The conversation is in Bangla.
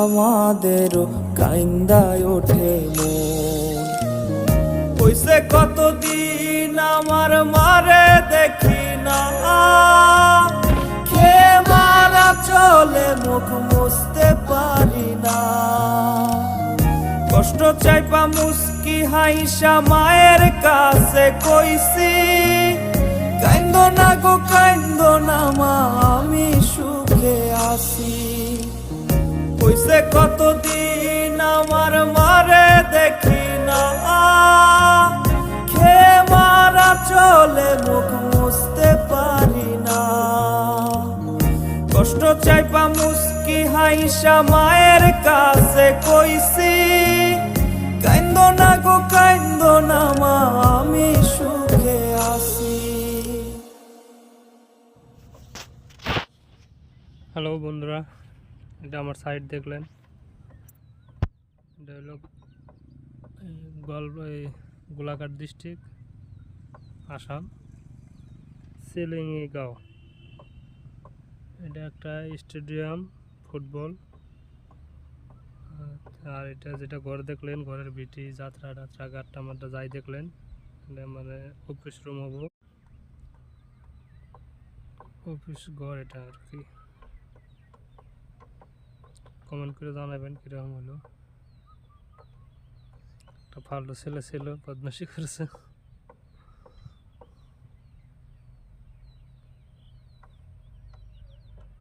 আমাদেরও কাইন্দায় ওঠে মন। কইছে কতদিন আমার মারে দেখি না, খে মারা চলে মুখ মুছতে পারি না। কষ্ট চাইপা মুস্কি হাইসা মায়ের কাছে কইছি, কাইন্দো না গো কাইন্দো না মা, আমি সুখে আছি। কইছে কতদিন আমার মারে দেখি না, খে মারা চলে মুখ মুছতে পারি না। কষ্ট চাইপা মুস্কি হাইসা মায়ের কাছে কইছি, কাইন্দো না গো কাইন্দো না মা, আমি সুখে আছি। হ্যালো বন্ধুরা, এটা আমার সাইট দেখলেন। এটা হলো গোলাঘাট ডিস্ট্রিক্ট, আসাম, সিলিংগাঁও। এটা একটা স্টেডিয়াম, ফুটবল। আর এটা যেটা ঘর দেখলেন, ঘরের ভিটি যাত্রা টাত্রা গাট্টা মাট্টা যাই দেখলেন, এটা মানে অফিস রুম হবো, অফিস ঘর এটা আর কি। কমেন্ট করে জানাবেন কিরকম হলো। একটা ফালতু ছেলে ছিল, বদমাশি করেছে।